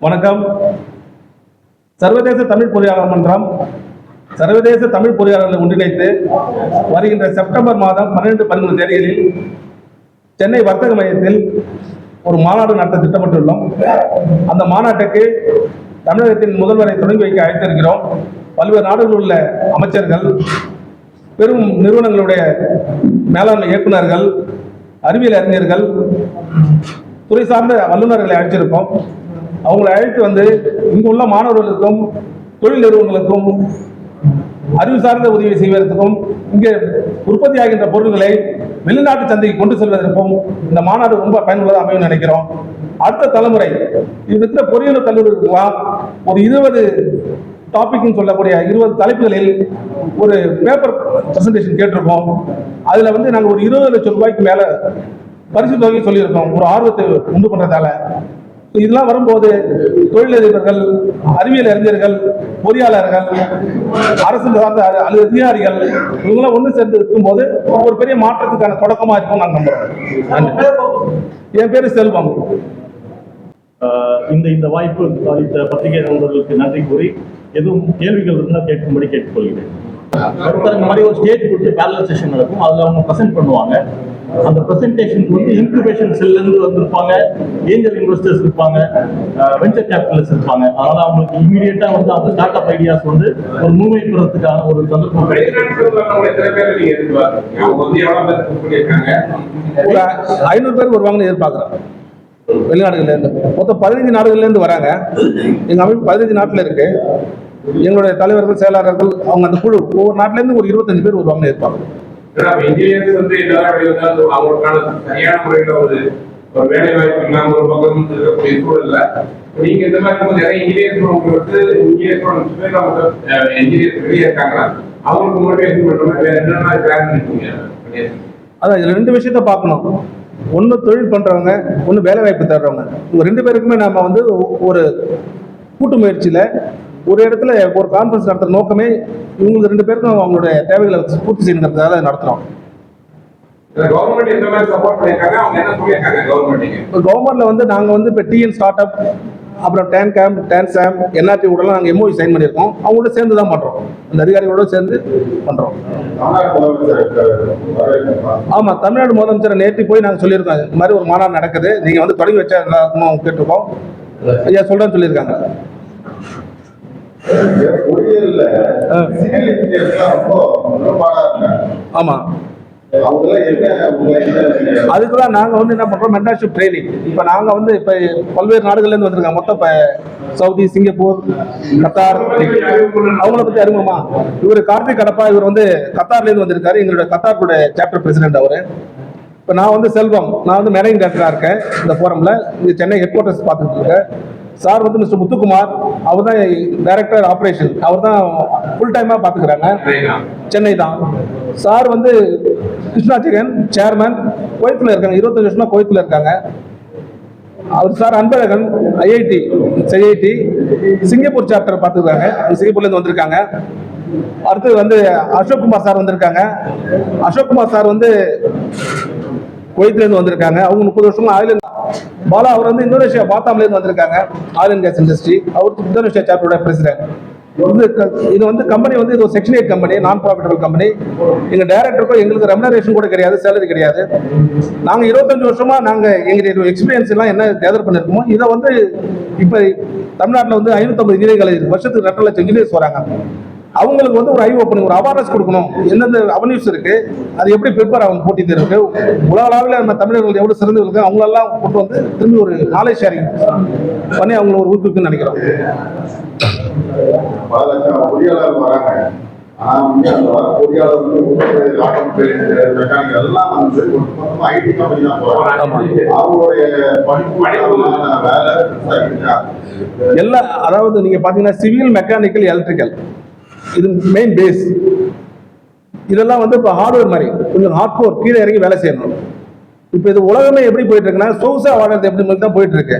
வணக்கம். சர்வதேச தமிழ் பொறியாளர் மன்றம் சர்வதேச தமிழ் பொறியாளர்களை ஒன்றிணைத்து வருகின்ற செப்டம்பர் மாதம் 12-13 தேதிகளில் சென்னை வர்த்தக மையத்தில் ஒரு மாநாடு நடத்த திட்டமிட்டுள்ளோம். அந்த மாநாட்டுக்கு தமிழகத்தின் முதல்வரை தொடங்கி வைக்க அழைத்திருக்கிறோம். பல்வேறு நாடுகளில் உள்ள அமைச்சர்கள், பெரும் நிறுவனங்களுடைய மேலாண்மை இயக்குநர்கள், அறிவியல் அறிஞர்கள், துறை சார்ந்த வல்லுநர்களை அழைச்சிருக்கோம். அவங்களை அழைத்து வந்து இங்குள்ள மாணவர்களுக்கும் தொழில் நிறுவனங்களுக்கும் அறிவு சார்ந்த உதவி செய்வதற்கும் இங்கே உற்பத்தி ஆகின்ற பொருட்களை வெளிநாட்டு சந்தைக்கு கொண்டு செல்வதற்கும் இந்த மாநாடு ரொம்ப பயனுள்ளதாக அமையும் நினைக்கிறோம். அடுத்த தலைமுறை இருக்கிற பொறியியல் கல்லூரிகளுக்கெல்லாம் ஒரு 20 டாபிக்னு சொல்லக்கூடிய 20 தலைப்புகளில் ஒரு பேப்பர் பிரசன்டேஷன் கேட்டிருக்கோம். அதில் வந்து நாங்கள் ஒரு 20 லட்சம் ரூபாய்க்கு மேலே பரிசு தொகை சொல்லியிருக்கோம். ஒரு ஆர்வத்தை உண்டு பண்ணுறதால இதெல்லாம் வரும்போது தொழிலதிபர்கள், அறிவியல் அறிஞர்கள், பொறியாளர்கள், அரசு சார்ந்த அதிகாரிகள் இவங்களாம் ஒன்று சேர்ந்து இருக்கும்போது ஒரு பெரிய மாற்றத்துக்கான தொடக்கமா இருக்கும் நான் நம்புறேன். என் பேரு செல்வம். இந்த வாய்ப்பு அளித்த பத்திரிகை நண்பர்களுக்கு நன்றி கூறி எதுவும் கேள்விகள் இருந்தால் கேட்கும்படி கேட்டுக்கொள்கிறேன். இந்த மாதிரி ஒரு ஸ்டேஜ் கொடுத்து பேரலல் செஷன் நடக்கும். அதில் அவங்க ப்ரெசென்ட் பண்ணுவாங்க. அந்த ப்ரெசன்டேஷனுக்கு வந்து இன்குபேஷன் செல்லேருந்து வந்திருப்பாங்க, ஏஞ்சல் இன்வெஸ்டர்ஸ் இருப்பாங்க, வெஞ்சர் கேபிட்டலிஸ்ட் இருப்பாங்க. அதனால அவங்களுக்கு இமீடியட்டா வந்து அவங்க ஸ்டார்ட் அப் ஐடியாஸ் வந்து ஒரு முன்வைக்கிறதுக்கான ஒரு சந்தர்ப்பம். ஒரு 500 பேர் வருவாங்கன்னு எதிர்பார்க்குறோம். வெளிநாடுகள்ல இருந்து மொத்தம் 15 நாடுகள்ல இருந்து வராங்க. எங்க அமைப்பு 15 நாட்டில் இருக்கு. எங்களுடைய தலைவர்கள், செயலாளர்கள், அவங்க அந்த குழு ஒவ்வொரு நாட்டில இருந்து ஒரு 25 பேர் வருவாங்கன்னு எதிர்பார்க்குறோம். இன்ஜினியர்ஸ் வந்து அவங்களுக்கான சரியான முறையில ஒரு வேலை வாய்ப்பு இல்லாம ஒரு பக்கம் இருக்கக்கூடிய சூழல்ல நீங்க இந்த மாதிரி நிறைய இன்ஜினியர்ஸ் வெளியே இருக்காங்களா, அவங்களுக்கு மோட்டிவேஷன் பண்ற வேற என்னென்ன பிளான் இருக்கீங்க? அதான் இதுல 2 விஷயத்த பார்க்கணும். ஒன்று தொழில் பண்றவங்க, ஒன்று வேலை வாய்ப்பு தர்றவங்க. இவங்க 2 பேருக்குமே நம்ம வந்து ஒரு கூட்டு முயற்சியில ஒரு இடத்துல ஒரு கான்ஃபரன்ஸ் நடத்துற நோக்கமே இவங்களுக்கு 2 பேருக்கும் அவங்களுடைய தேவைகளை பூர்த்தி செய்யணுங்கிறதுக்காக நடத்துறோம். கவர்மெண்ட்ல வந்து நாங்க வந்து இப்போ டிஎன் ஸ்டார்ட் அப், அப்புறம் டான்சாம், என்ஆர்டி கூட நாங்கள் எம்ஓஇ சைன் பண்ணியிருக்கோம். அவங்களோட சேர்ந்து தான் பண்றோம். அந்த அதிகாரிகளோட சேர்ந்து பண்றோம். ஆமா, தமிழ்நாடு முதலமைச்சரை நேற்று போய் நாங்கள் சொல்லியிருக்கோம், இந்த மாதிரி ஒரு மாநாடு நடக்குது, நீங்க வந்து தொடங்கி வச்சா கேட்டிருக்கோம். ஐயா சொல்றேன்னு சொல்லியிருக்காங்க. ஆமா, அதுக்குதான் நாங்க வந்து என்ன பண்றோம், மென்டர்ஷிப் ட்ரைனிங். இப்ப நாங்க வந்து இப்ப பல்வேறு நாடுகள்ல இருந்து வந்திருக்காங்க. மொத்தம் இப்ப சவுதி, சிங்கப்பூர், கத்தார். அவங்கள பத்தி அறிமுகமா, இவர் கார்த்திக் கடப்பா, இவர் வந்து கத்தார்ல இருந்து வந்திருக்காரு. எங்களுடைய கத்தாருடைய சாப்டர் பிரசிடென்ட் அவரு. இப்ப நான் வந்து செல்வம், நான் வந்து மேனேஜிங் டைரக்டரா இருக்கேன் இந்த போரம்ல. இங்க சென்னை ஹெட் குவார்டர்ஸ் பார்த்துட்டு இருக்கேன். சார் வந்து மிஸ்டர் முத்துக்குமார், அவர் தான் டைரக்டர் ஆபரேஷன், அவர் தான் ஃபுல் டைமா பாத்துக்கிறாங்க, சென்னை தான். சார் வந்து கிருஷ்ணா ஜெகன் சேர்மன், குவைத்தில் இருக்காங்க, 25 வருஷமா குவைத்தில் இருக்காங்க. அவர் sir Anbazhagan IIT Singapore chapter பாத்துக்கிறாங்க, சிங்கப்பூர்ல இருந்து வந்திருக்காங்க. அடுத்து வந்து அசோக் குமார் சார் வந்திருக்காங்க. அசோக் குமார் சார் வந்து குவைத்துல இருந்து வந்திருக்காங்க. அவங்க 30 வருஷமா ஆயில். பாலா, அவர் வந்து இந்தோனேஷியா பாத்தாம்ல இருந்து வந்திருக்காங்க, ஆயில் அண்ட் கேஸ் இண்டஸ்ட்ரி. அவர் இந்தோனேஷியா சாப்டரோட பிரசிடென்ட். இது வந்து கம்பெனி வந்து இது ஒரு section 8 company, non profitable company. எங்க டைரக்டருக்கும் எங்களுக்கு ரெமுனரேஷன் கூட கிடையாது, சேலரி கிடையாது. நாங்க 25 வருஷமா நாங்க எங்களுடைய எக்ஸ்பீரியன்ஸ் எல்லாம் என்ன கேதர் பண்ணிருக்கோமோ இதை வந்து இப்ப தமிழ்நாட்டில் வந்து 550 இன்ஜினியர்கள், வருஷத்துக்கு 2 லட்சம் இன்ஜினியர்ஸ் வராங்க. அவங்களுக்கு வந்து ஒரு ஐ ஓப்பனிங், ஒரு அவேர்னஸ் கொடுக்கணும். எந்தெந்த அவென்யூஸ் இருக்கு, அது எப்படி ப்ரிப்பேர் ஆகும், போட்டி தேர்வுக்கு உலகளவில் நம்ம தமிழர்கள் எவ்வளவு சிறந்து இருக்கு, அவங்களெல்லாம் கொண்டு வந்து திரும்பி ஒரு நாலேஜ் ஷேரிங் பண்ணி அவங்களை ஒரு ஊக்குவிக்குன்னு நினைக்கிறோம். எல்லா, அதாவது நீங்க பாத்தீங்கன்னா சிவில், மெக்கானிக்கல், எலக்ட்ரிக்கல், இது மெயின் பேஸ். இதெல்லாம் வந்து இப்போ ஹார்ட்வேர் மாதிரி கொஞ்சம் ஹார்ட்கோர், கீழே இறங்கி வேலை செய்யணும். இப்போ இது உலகமே எப்படி போயிட்டு இருக்குன்னா சொகுசா வாழ்றது எப்படி தான் போயிட்டு இருக்கு.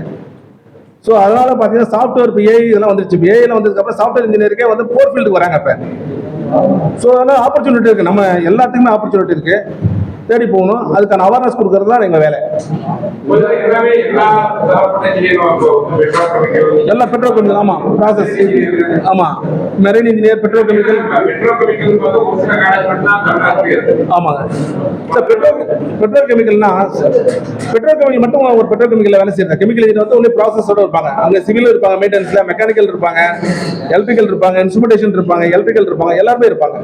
ஸோ அதனால பார்த்தீங்கன்னா சாஃப்ட்வேர், இப்போ ஏஐ இதெல்லாம் வந்துருச்சு. இப்போ ஏஐல வந்ததுக்கப்புறம் சாஃப்ட்வேர் இன்ஜினியருக்கே வந்து 4 ஃபீல்டுக்கு வராங்க இப்போ. ஸோ அதனால ஆப்பர்ச்சுனிட்டி இருக்கு, நம்ம எல்லாத்துக்குமே ஆப்பர்ச்சுனிட்டி இருக்கு. தேடி போகணும். அதுக்கான அவேர்னஸ் கொடுக்கறது தான் எங்கள் வேலை. எல்லாமே எல்லா தரப்பட்ட இன்ஜினியரும் எல்லா பெட்ரோ கெமிக்கல், ஆமாம், ப்ராசஸ், ஆமாம், மெரைன் இன்ஜினியர், பெட்ரோ கெமிக்கல், ஆமாங்க சார். பெட்ரோ கெமிக்கல்னா பெட்ரோ கெமிக்கல் மட்டும் ஒரு பெட்ரோ கெமிக்கல் வேலை செய்யறாங்க. கெமிக்கல் இன்ஜினியர் வந்து ஒன்லி ப்ராசஸோட இருப்பாங்க. அங்கே சிவில் இருப்பாங்க, மெயின்டெனன்ஸ்ல மெக்கானிக்கல் இருப்பாங்க, எலக்ட்ரிக்கல் இருப்பாங்க, இன்ஸ்ட்ருமெண்டேஷன் இருப்பாங்க, எலக்ட்ரிக்கல் இருப்பாங்க, எல்லாருமே இருப்பாங்க.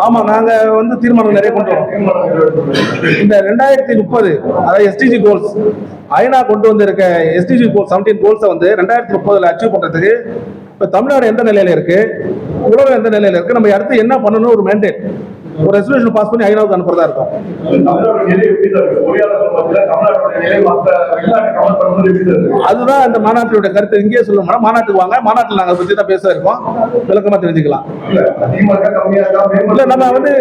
ஆமா, நாங்க வந்து தீர்மானம் நிறைய கொண்டு வரோம். இந்த 2030 அதாவது எஸ்டிஜி கோல்ஸ், ஐநா கொண்டு வந்திருக்க எஸ்டிஜி கோல் 17 கோல்ஸை வந்து 2030 அச்சீவ் பண்றதுக்கு இப்ப தமிழ்நாடு எந்த நிலையில இருக்கு, உலகம் எந்த நிலையில இருக்கு, நம்ம அடுத்து என்ன பண்ணணும், ஒரு மேண்டேட், ஒரு ரெசல்யூஷன் பாஸ் பண்ணி ஐநாவுக்கு அனுப்புறதா இருக்கும். அதுதான் இந்த மாநாட்டினுடைய கருத்து. இங்கேயே சொல்லணும்னா மாநாட்டுக்கு வாங்க, மாநாட்டில் நாங்கள் பற்றி தான் பேச இருக்கோம், விளக்கமா தெரிஞ்சுக்கலாம். இல்ல, நம்ம வந்து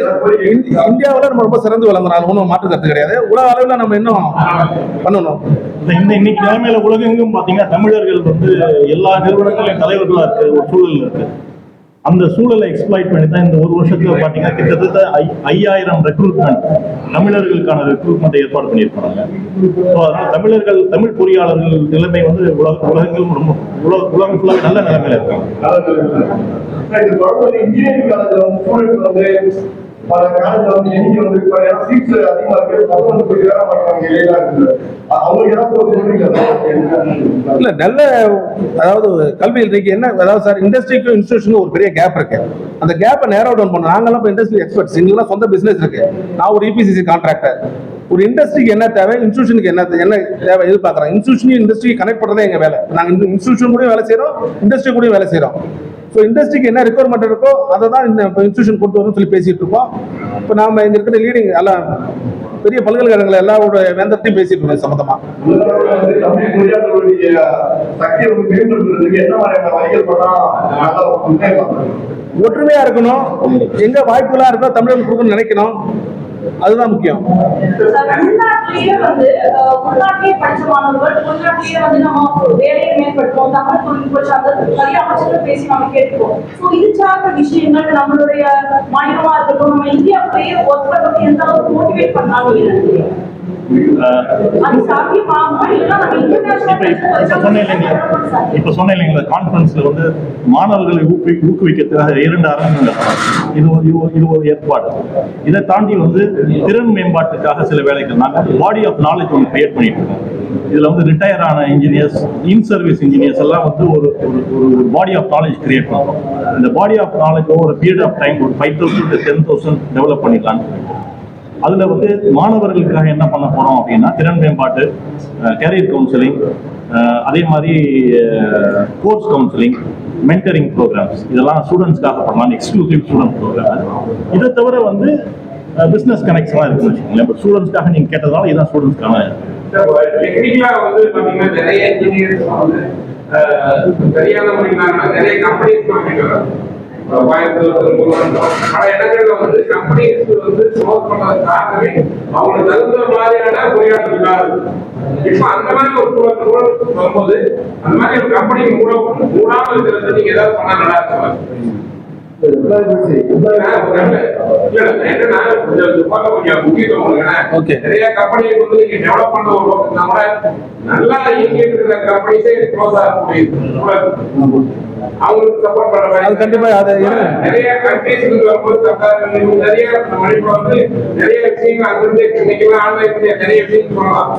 இந்தியாவில் நம்ம ரொம்ப சிறந்து விளங்குறோம், ஒன்றும் மாற்று கருத்து கிடையாது. உலக அளவில் நம்ம இன்னும் பண்ணணும். இன்னைக்கு நிலைமையில உலகெங்கும் பாத்தீங்கன்னா தமிழர்கள் வந்து எல்லா நிறுவனங்களையும் தலைவர்களா இருக்கு ஒரு சூழல் இருக்கு. அந்த சூழலை எக்ஸ்ப்ளாய்ட் பண்ணி தான் இந்த ஒரு வருஷத்துல பாத்தீங்கன்னா கிட்டத்தட்ட 5000 ரெக்ரூட்மெண்ட், தமிழர்களுக்கான ரெக்ரூட்மெண்ட் ஏற்பாடு பண்ணியிருக்காங்க. ஸோ அதனால தமிழ் பொறியாளர்கள் நிலைமை வந்து உலகெங்கிலும் ரொம்ப உலகம் ஃபுல்லாக நல்ல நிலைமையில இருக்காங்க. இன்ஜினியரிங் காலேஜ் பல காலேஜ்ல வந்து எண்ணிக்கை வந்து சீட்ஸ் அதிகமா இருக்கு, இல்ல நல்ல, அதாவது கல்வி இன்னைக்கு என்ன, அதாவது சார் இண்டஸ்ட்ரிக்கும் இன்ஸ்டிடியூஷனுக்கும் ஒரு பெரிய கேப் இருக்கு. அந்த கேப்பை நேரோ டவுன் பண்ண நாங்கெல்லாம் இப்போ இண்டஸ்ட்ரி எக்ஸ்பர்ட்ஸ், எங்கெல்லாம் சொந்த பிசினஸ் இருக்கு. நான் ஒரு இபிசிசி கான்ட்ராக்டர். ஒரு இண்டஸ்ட்ரிக்கு என்ன தேவை, இன்ஸ்டிடியூஷனுக்கு என்ன தேவை எதிர்பார்க்குறோம். இன்ஸ்டிடியூஷன் இண்டஸ்ட்ரி கனெக்ட் பண்ணுறதே எங்க வேலை. நாங்கள் இன்ஸ்டிடியூஷன் கூட வேலை செய்யறோம், இண்டஸ்ட்ரி கூட வேலை செய்யறோம். ஸோ இண்டஸ்ட்ரிக்கு என்ன ரெக்குவயர்மெண்ட் இருக்கோ அதை தான் இந்த இன்ஸ்டிடியூஷன் கொண்டு வரணும்னு சொல்லி பேசிட்டு இருக்கோம். இப்போ நாம இங்க இருக்கிற லீடிங் எல்லாம் பெரிய பல்கலைக்கழகங்கள் எல்லாரோட வேந்தத்தையும் பேசிட்டு இருக்கோம் சம்பந்தமா. ஒற்றுமையா இருக்கணும், எங்க வாய்ப்புகளா இருக்கோ தமிழர்கள் கொடுக்கணும்னு நினைக்கணும், அதுதான் முக்கியம். உள்நாட்டிலேயே வந்து உள்நாட்டிலேயே படிச்ச மாணவர்கள் உள்நாட்டிலேயே வந்து நம்ம வேலையை மேம்படுத்துவோம், தமிழ் தொழில்நுட்ப சார்ந்த நிறைய அமைச்சர்கள் பேசி நம்ம கேட்டுப்போம். ஸோ இது சார்ந்த விஷயங்கள் நம்மளுடைய மாநிலமா இருக்கட்டும், நம்ம இந்தியாவுக்குள்ளேயே ஒர்க் பண்ணுறது எந்த அளவுக்கு மோட்டிவேட் பண்ணாங்க, இப்ப சொன்ன இல்லைங்களா கான்ஃபரன்ஸ்ல வந்து மாணவர்களை ஊக்குவிக்கிறதுக்காக 2 அரங்குகள், இது ஒரு ஏற்பாடு. இதை தாண்டி வந்து திறன் மேம்பாட்டுக்காக சில வேலைகள் நாங்கள் பாடி ஆஃப் நாலேஜ் ஒன்று கிரியேட் பண்ணிட்டு இருக்கோம். இதுல வந்து ரிட்டையர் ஆன இன்ஜினியர்ஸ், இன் சர்வீஸ் இன்ஜினியர்ஸ் எல்லாம் வந்து ஒரு பாடி ஆஃப் நாலேஜ் கிரியேட் பண்ணுறோம். இந்த பாடி ஆஃப் நாலேஜ் ஒரு பீரியட் ஆஃப் டைம் ஒரு 5000 to 10,000 டெவலப் பண்ணிடலான்னு. அதில் வந்து மாணவர்களுக்காக என்ன பண்ண போகிறோம் அப்படின்னா திறன் மேம்பாட்டு, கேரியர் கவுன்சிலிங், அதே மாதிரி கோர்ஸ் கவுன்சிலிங், மென்டரிங் ப்ரோக்ராம்ஸ், இதெல்லாம் ஸ்டூடெண்ட்ஸ்க்காக பண்ணலாம், எக்ஸ்க்ளூசிவ் ஸ்டூடெண்ட் ப்ரோக்ராம். இதை தவிர வந்து பிஸ்னஸ் கனெக்ட்ஸ்லாம் இருக்குன்னு வச்சுக்கோங்களேன். இப்போ ஸ்டூடெண்ட்ஸ்க்காக நீங்கள் கேட்டதால இதுதான் ஸ்டூடெண்ட்ஸ்க்கான. டெக்னிக்கலா வந்து பாத்தீங்கன்னா நிறைய இன்ஜினியர்ஸ் வந்து சரியான முறையிலான நிறைய கம்பெனிஸ் பல இடங்கள்ல வந்து கம்பெனிஸ் வந்து க்ளோஸ் பண்ணதுக்கு காரணமே அவங்களுக்கு தகுந்த மாதிரியான பொறியாளர்கள். இப்ப அந்த மாதிரி ஒரு சூழல் வரும்போது அந்த மாதிரி ஒரு கம்பெனி மூடாமல் இருக்கிறது நீங்க ஏதாவது பண்ணா நல்லா இருக்கும். நிறைய கம்பெனி வந்து நீங்க டெவலப் பண்ண ஒரு நல்லா இயங்கிட்டு இருக்கிற கம்பெனிஸே க்ளோஸ் ஆக முடியுது. அவங்களுக்கு சப்போர்ட் பண்ற மாதிரி அது கண்டிப்பா நிறைய கண்ட்ரீஸ் வரும்போது நிறைய மணிப்பூர் வந்து நிறைய விஷயங்கள் அங்கிருந்து இன்னைக்கு ஆன்லைன் நிறைய விஷயம் சொல்லலாம்.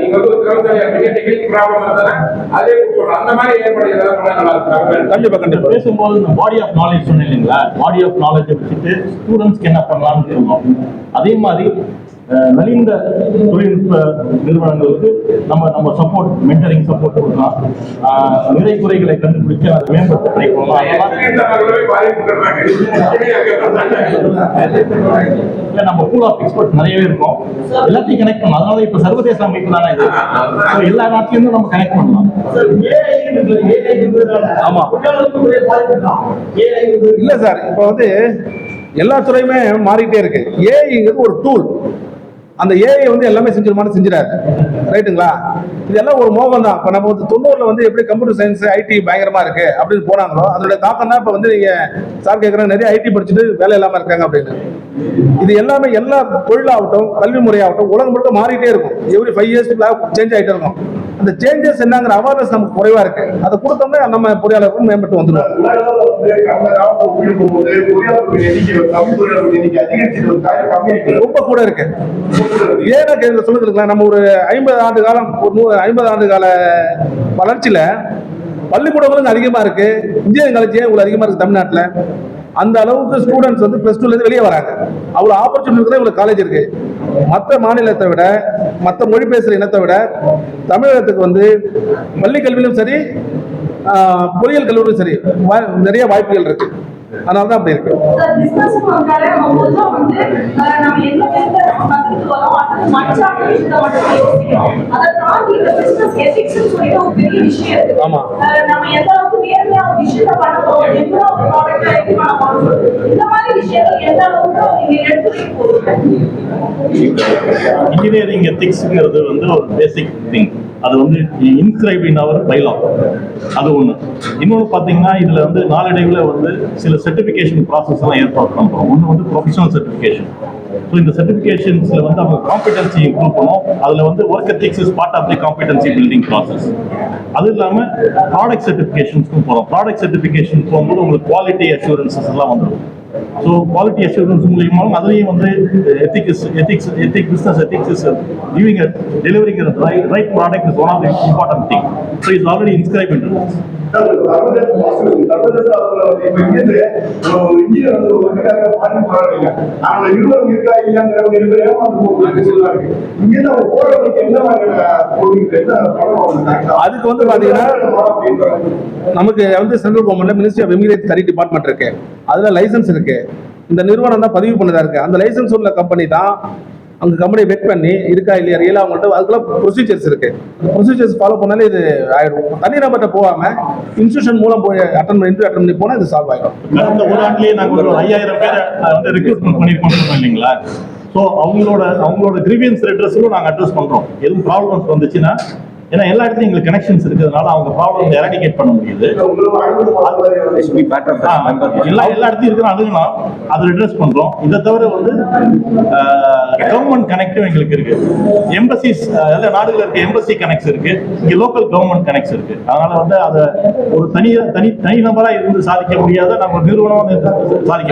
நீங்க வந்து திறமையா டெக்னிக் ப்ராப்ளம் இருந்தா அதே சொல்லலாம். அந்த மாதிரி ஏற்பாடு ஏதாவது நல்லா இருக்கும். கண்டிப்பா கண்டிப்பா பேசும்போது இந்த பாடி ஆஃப் நாலேஜ் சொன்னேன் இல்லைங்களா, பாடி ஆஃப் நாலேஜை வச்சுட்டு ஸ்டூடெண்ட்ஸ்க்கு என்ன பண்ணலாம்னு சொல்லுவோம். அதே மாதிரி நலிந்த தொழில்நுட்ப நிறுவனங்களுக்கு நம்ம சப்போர்ட், மென்டரிங் சப்போர்ட் கொடுக்கலாம். நிறை குறைகளை கண்டுபிடிச்சு அதை மேம்படுத்த ட்ரை பண்ணலாம். இல்ல நம்ம பூல் ஆஃப் எக்ஸ்பர்ட் நிறையவே இருக்கும், எல்லாத்தையும் கனெக்ட் பண்ணலாம். அதனால இப்ப சர்வதேச அமைப்பு தானே இது, எல்லா நாட்டிலிருந்தும் நம்ம கனெக்ட் பண்ணலாம். ஆமா இல்ல சார், இப்ப வந்து எல்லா துறையுமே மாறிட்டே இருக்கு. ஏஐங்கிறது ஒரு டூல். அந்த ஏஐ வந்து எல்லாமே செஞ்சிருமான்னு செஞ்சிடாரு. ரைட்டுங்களா? இதெல்லாம் ஒரு மோகம் தான். இப்போ நம்ம வந்து 90ல வந்து எப்படி கம்ப்யூட்டர் சயின்ஸ் ஐடி பயங்கரமா இருக்கு அப்படின்னு போனாங்களோ அதோட தாக்கம் தான் இப்போ வந்து நீங்க சார் கேட்குறாங்க நிறைய ஐடி படிச்சுட்டு வேலை இல்லாம இருக்காங்க அப்படின்னு. இது எல்லாமே எல்லா தொழிலாகட்டும் கல்வி முறையாகட்டும் உலகம் முழுக்க மாறிட்டே இருக்கும். எவ்ரி 5 இயர்ஸ் சேஞ்ச் ஆகிட்டே இருக்கும். அந்த சேஞ்சஸ் என்னங்கிற அவேர்னஸ் நமக்கு குறைவா இருக்கு. அதை கொடுத்தோம்னா நம்ம பொறியாளருக்கும் மேம்பட்டு வந்துடும். ரொம்ப கூட இருக்கு. ஏன்னா சொல்லுங்களா, நம்ம ஒரு 50 ஆண்டு காலம் 50 ஆண்டு கால வளர்ச்சியில பள்ளிக்கூடங்களும் அதிகமா இருக்கு. இன்ஜினியரிங் காலேஜ் இவ்வளவு அதிகமா இருக்கு தமிழ்நாட்டில். அந்த அளவுக்கு ஸ்டூடெண்ட்ஸ் வந்து பிளஸ் 2ல இருந்து வெளியே வராங்க. அவ்வளவு ஆப்பர்ச்சுனிட்டி இவ்வளவு காலேஜ் இருக்கு. மற்ற மாநிலத்தை விட மற்ற மொழி பேசுற இனத்தை விட தமிழகத்துக்கு வந்து பள்ளி கல்வியிலும் சரி பொறியியல் கல்லூரியும் சரி நிறைய வாய்ப்புகள் இருக்கு. அதனாலதான் அப்படி இருக்கு. சார் பிசினஸ் வந்தாலே நம்ம பொதுவா வந்து நம்ம என்ன கத்துட்டு வரோம் அது மச்சான விஷயத்தை மட்டும் யோசிக்கிறோம். அதை தாண்டி இந்த பிசினஸ் எதிக்ஸ்னு சொல்லிட்டு ஒரு பெரிய விஷயம் இருக்கு. ஆமா. நம்ம எந்த அளவுக்கு நேர்மையா ஒரு விஷயத்தை பண்ண போறோம், என்ன ஒரு ப்ராடக்ட் ரெடி பண்ண போறோம், இந்த மாதிரி விஷயங்கள் எந்த அளவுக்கு நீங்க எடுத்துக்கிட்டு போறீங்க? இன்ஜினியரிங் எத்திக்ஸ்ங்கிறது வந்து ஒரு பேசிக் திங். அது வந்து இன்ஸ்கிரைப் இன் அவர் பைலா. அது ஒன்று. இன்னொன்று பார்த்தீங்கன்னா இதில் வந்து நாளடைவில் வந்து சில சர்டிஃபிகேஷன் ப்ராசஸ் எல்லாம் ஏற்பாடு பண்ணுறோம். ஒன்று வந்து ப்ரொஃபஷனல் சர்டிஃபிகேஷன். ஸோ இந்த சர்டிஃபிகேஷன்ஸில் வந்து அவங்க காம்பிடன்சி இம்ப்ரூவ் பண்ணும். அதில் வந்து work ethics is part of the competency building process. அது இல்லாமல் ப்ராடக்ட் சர்டிஃபிகேஷன்ஸ்க்கும் போகிறோம். ப்ராடக்ட் சர்டிஃபிகேஷன் போகும்போது உங்களுக்கு குவாலிட்டி அஷூரன்சஸ் எல்லாம் வந்துடும். ஸோ குவாலிட்டி அஷூரன்ஸ் மூலியமாகவும் அதுலேயும் வந்து business ethics is giving delivering right product is one of the important thing. So it's already inscribe in rules. அதுக்கு வந்து பாத்தீங்கன்னா நமக்கு வந்து சென்ட்ரல் கவர்மெண்ட்ல மினிஸ்ட்ரி ஆஃப் இமிகிரேஷன் தனி டிபார்ட்மெண்ட் இருக்கு. அதுல லைசன்ஸ் இருக்கு. இந்த நிறுவனம் தான் பதிவு பண்ணதா இருக்கு. அந்த லைசன்ஸ் உள்ள கம்பெனி தான் அந்த கம்பெனியை வெட் பண்ணி இருக்கா இல்லையா ரியலா அவங்கள்ட்ட அதுக்கெல்லாம் ப்ரொசீஜர்ஸ் இருக்கு. ப்ரொசீஜர்ஸ் ஃபாலோ பண்ணாலே இது ஆயிடும். தனி நபர்கிட்ட போகாம இன்ஸ்டியூஷன் மூலம் போய் அட்டன் பண்ணி போனா இது சால்வ் ஆயிடும். கடந்த ஒரு ஆண்டுலயே நாங்கள் ஒரு 5000 பேரை வந்து ரெக்ரூட்மெண்ட் பண்ணிருக்கோம் இல்லைங்களா? ஸோ அவங்களோட கிரீவியன்ஸ் ரெட்ரஸும் நாங்கள் அட்ரஸ் பண்றோம். எதுவும் ப்ராப்ளம்ஸ் வந்துச்சுன்னா, ஏன்னா எல்லா இடத்துலையும் எங்களுக்கு கனெக்ஷன்ஸ் இருக்கிறதுனால அவங்க ப்ராப்ளம் எராடிகேட் பண்ண முடியுது. எல்லா இடத்துலையும் இருக்கிற அதுனா அதை அட்ரஸ் பண்றோம். இதை தவிர வந்து கவர்மெண்ட் கனெக்டும் எங்களுக்கு இருக்கு. எம்பசிஸ் எல்லா நாடுகள் இருக்க எம்பசி கனெக்ட்ஸ் இருக்கு. இங்க லோக்கல் கவர்மெண்ட் கனெக்ட்ஸ் இருக்கு. அதனால வந்து அதை ஒரு தனி நபரா இருந்து சாதிக்க முடியாத நம்ம நிறுவனம் சாதிக்க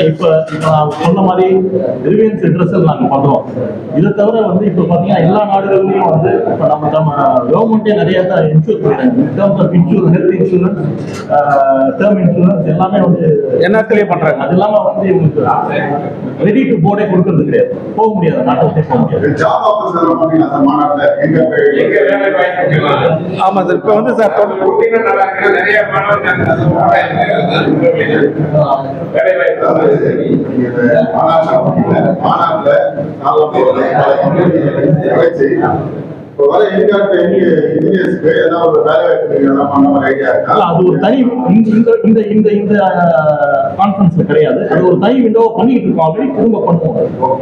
இப்ப சொன்ன மாதிரி கிரீவியன்ஸ் அட்ரஸல் நாங்க பண்றோம். இதை தவிர வந்து இப்ப பாத்தீங்கன்னா எல்லா நாடுகள்லயும் வந்து இப்ப நம்ம கவர்மெண்டே நிறைய தான் இன்சூர் பண்ணிடுறாங்க. Terms of insurance, health insurance, term insurance எல்லாமே வந்து என்ஆர்டிலே பண்றாங்க. அது இல்லாம வந்து இவங்களுக்கு ரெடி டு போர்டே கொடுக்கறது கிடையாது. போக முடியாது, நாட்டை போக முடியாது. ஆமா சார். இப்ப வந்து சார் நிறைய மாணவர்கள் அது ஒரு தனி இந்த கான்ஃபரன்ஸ்ல கிடையாது. அது ஒரு தனி விண்டோ பண்ணிட்டு இருக்கோம். திரும்ப பண்ணுவோம்.